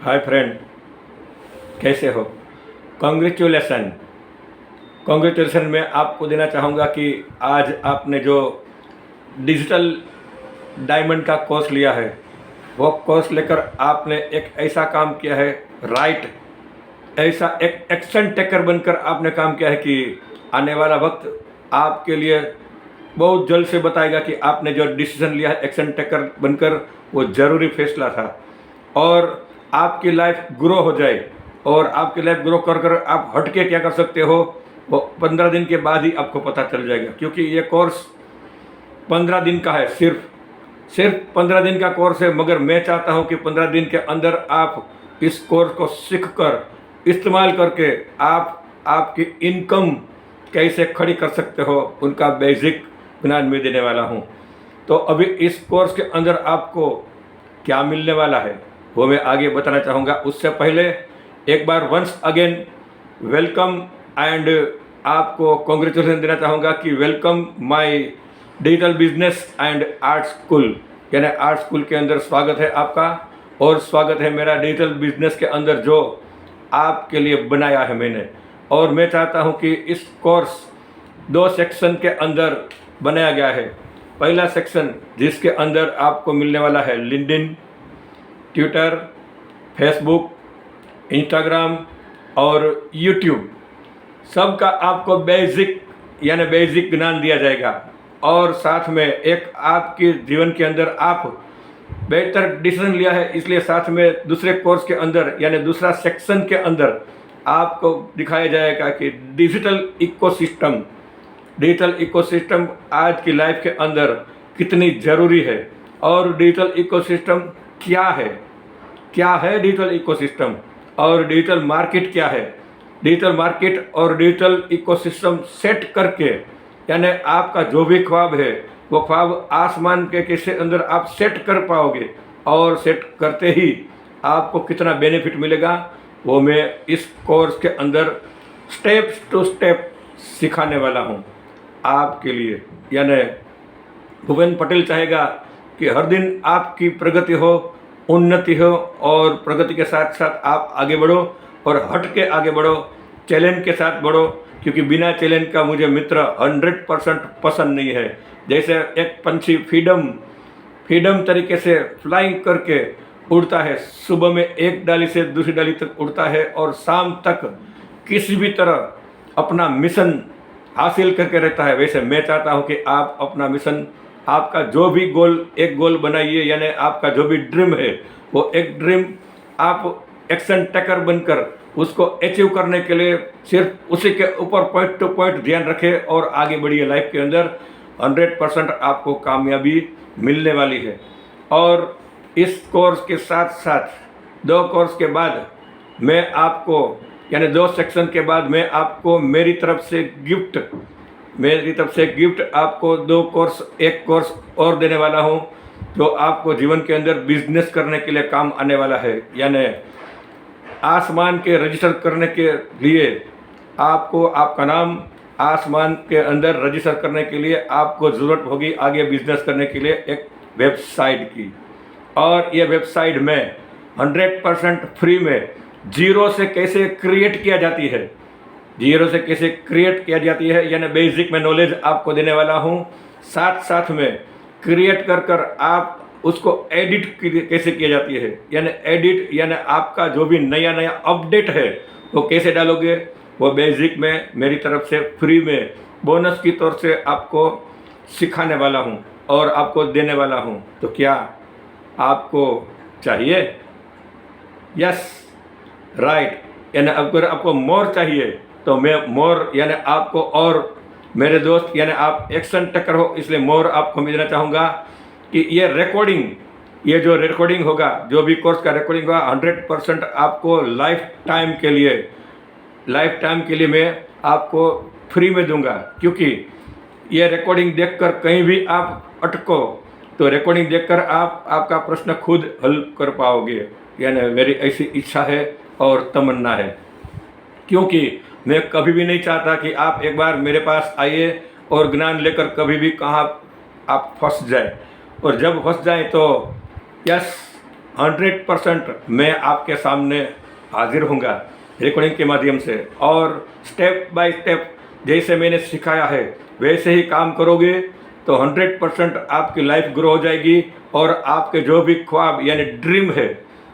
Hi friend, कैसे हो? Congratulation. Congratulation मैं आपको देना चाहूँगा कि आज आपने जो डिजिटल डायमंड का कोर्स लिया है, वो कोर्स लेकर आपने एक ऐसा काम किया है, राइट, ऐसा एक एक्शन टेकर बनकर आपने काम किया है कि आने वाला वक्त आपके लिए बहुत जल्द से बताएगा कि आपने जो डिसीजन लिया है एक्शन टेकर बनकर, वो ज़रूरी फैसला था और आपकी लाइफ ग्रो हो जाए। और आपकी लाइफ ग्रो कर कर आप हट के क्या कर सकते हो, वो 15 दिन के बाद ही आपको पता चल जाएगा, क्योंकि ये कोर्स 15 दिन का है। सिर्फ 15 दिन का कोर्स है, मगर मैं चाहता हूँ कि 15 दिन के अंदर आप इस कोर्स को सीख कर इस्तेमाल करके आप आपकी इनकम कैसे खड़ी कर सकते हो, उनका बेसिक ज्ञान मैं देने वाला हूँ। तो अभी इस कोर्स के अंदर आपको क्या मिलने वाला है वो मैं आगे बताना चाहूँगा। उससे पहले एक बार वंस अगेन वेलकम एंड आपको कॉन्ग्रेचुलेसन देना चाहूँगा कि welcome my digital business and art school, यानी आर्ट स्कूल के अंदर स्वागत है आपका। और स्वागत है मेरा डिजिटल बिजनेस के अंदर जो आपके लिए बनाया है मैंने। और मैं चाहता हूँ कि इस कोर्स 2 सेक्शन के अंदर बनाया गया है। पहला सेक्शन जिसके अंदर आपको मिलने वाला है लिंक्डइन, ट्विटर, फेसबुक, इंस्टाग्राम और यूट्यूब, सबका आपको बेसिक ज्ञान दिया जाएगा। और साथ में एक आपके जीवन के अंदर आप बेहतर डिसीजन लिया है, इसलिए साथ में दूसरे कोर्स के अंदर यानी दूसरा सेक्शन के अंदर आपको दिखाया जाएगा कि डिजिटल इकोसिस्टम आज की लाइफ के अंदर कितनी ज़रूरी है और डिजिटल इकोसिस्टम क्या है डिजिटल इकोसिस्टम और डिजिटल मार्केट क्या है। डिजिटल मार्केट और डिजिटल इकोसिस्टम सेट करके, यानी आपका जो भी ख्वाब है वो ख्वाब आसमान के किसी अंदर आप सेट कर पाओगे, और सेट करते ही आपको कितना बेनिफिट मिलेगा वो मैं इस कोर्स के अंदर स्टेप टू स्टेप सिखाने वाला हूँ आपके लिए। यानी भूपेन पटेल चाहेगा कि हर दिन आपकी प्रगति हो, उन्नति हो, और प्रगति के साथ साथ आप आगे बढ़ो और हट के आगे बढ़ो, चैलेंज के साथ बढ़ो, क्योंकि बिना चैलेंज का मुझे मित्र 100% पसंद नहीं है। जैसे एक पंछी फ्रीडम तरीके से फ्लाइंग करके उड़ता है, सुबह में एक डाली से दूसरी डाली तक उड़ता है और शाम तक किसी भी तरह अपना मिशन हासिल करके रहता है, वैसे मैं चाहता हूँ कि आप अपना मिशन, आपका जो भी एक गोल बनाइए, यानी आपका जो भी ड्रीम है वो एक ड्रीम आप एक्शन टेकर बनकर उसको अचीव करने के लिए सिर्फ उसी के ऊपर पॉइंट टू पॉइंट ध्यान रखें और आगे बढ़िए। लाइफ के अंदर 100% आपको कामयाबी मिलने वाली है। और इस कोर्स के साथ साथ 2 कोर्स के बाद मैं आपको, यानी 2 सेक्शन के बाद मैं आपको मेरी तरफ से गिफ्ट आपको 2 कोर्स, एक कोर्स और देने वाला हूँ जो आपको जीवन के अंदर बिजनेस करने के लिए काम आने वाला है। यानी आसमान के रजिस्टर करने के लिए आपको आपका नाम आसमान के अंदर रजिस्टर करने के लिए आपको ज़रूरत होगी आगे बिजनेस करने के लिए एक वेबसाइट की। और ये वेबसाइट में 100% फ्री में जीरो से कैसे क्रिएट किया जाती है, यानी बेसिक में नॉलेज आपको देने वाला हूँ। साथ में क्रिएट कर आप उसको एडिट कैसे किया जाती है, यानी आपका जो भी नया अपडेट है वो कैसे डालोगे, वो बेसिक में मेरी तरफ से फ्री में बोनस की तौर से आपको सिखाने वाला हूँ और आपको देने वाला हूँ। तो क्या आपको चाहिए? Yes, right. यानी अगर आपको मोर चाहिए तो मैं मोर, यानी आपको और मेरे दोस्त, यानी आप एक्शन टेकर हो, इसलिए मोर आपको मैं देना चाहूँगा कि ये जो रिकॉर्डिंग होगा, जो भी कोर्स का रिकॉर्डिंग होगा, 100% आपको लाइफ टाइम के लिए मैं आपको फ्री में दूंगा। क्योंकि ये रिकॉर्डिंग देखकर कहीं भी आप अटको तो रिकॉर्डिंग देखकर आप आपका प्रश्न खुद हल कर पाओगे। यानी मेरी ऐसी इच्छा है और तमन्ना है, क्योंकि मैं कभी भी नहीं चाहता कि आप एक बार मेरे पास आइए और ज्ञान लेकर कभी भी कहाँ आप फंस जाए, और जब फंस जाए तो यस, 100% मैं आपके सामने हाजिर होऊंगा रिकॉर्डिंग के माध्यम से, और स्टेप बाय स्टेप जैसे मैंने सिखाया है वैसे ही काम करोगे तो 100% आपकी लाइफ ग्रो हो जाएगी, और आपके जो भी ख्वाब यानी ड्रीम है,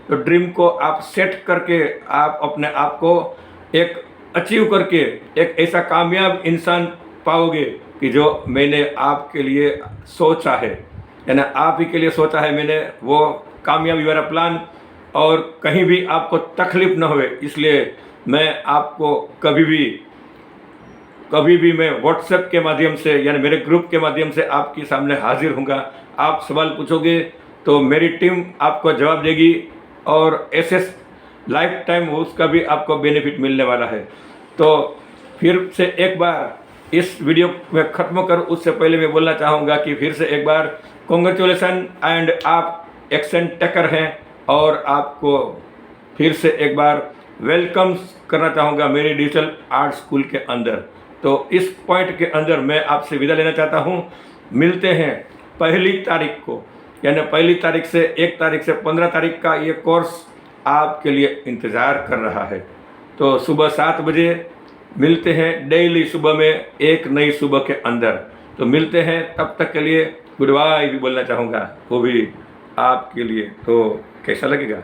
तो ड्रीम को आप सेट करके आप अपने आप को एक अचीव करके एक ऐसा कामयाब इंसान पाओगे कि जो मैंने आपके लिए सोचा है, यानी आप ही के लिए सोचा है मैंने, वो कामयाबी वाला प्लान, और कहीं भी आपको तकलीफ न होए, इसलिए मैं आपको कभी भी मैं व्हाट्सएप के माध्यम से यानी मेरे ग्रुप के माध्यम से आपके सामने हाजिर होऊंगा। आप सवाल पूछोगे तो मेरी टीम आपको जवाब देगी, और ऐसे लाइफ टाइम उसका भी आपको बेनिफिट मिलने वाला है। तो फिर से एक बार इस वीडियो में ख़त्म कर उससे पहले मैं बोलना चाहूँगा कि फिर से एक बार कॉन्ग्रेचुलेसन एंड आप एक्शन टेकर हैं, और आपको फिर से एक बार वेलकम करना चाहूँगा मेरी डिजिटल आर्ट स्कूल के अंदर। तो इस पॉइंट के अंदर मैं आपसे विदा लेना चाहता हूँ। मिलते हैं 1 तारीख को, यानी 1 तारीख से 1 तारीख से 15 तारीख का ये कोर्स आपके लिए इंतज़ार कर रहा है। तो सुबह 7 बजे मिलते हैं डेली सुबह में एक नई सुबह के अंदर। तो मिलते हैं, तब तक के लिए गुड बाय भी बोलना चाहूँगा, वो भी आपके लिए। तो कैसा लगेगा?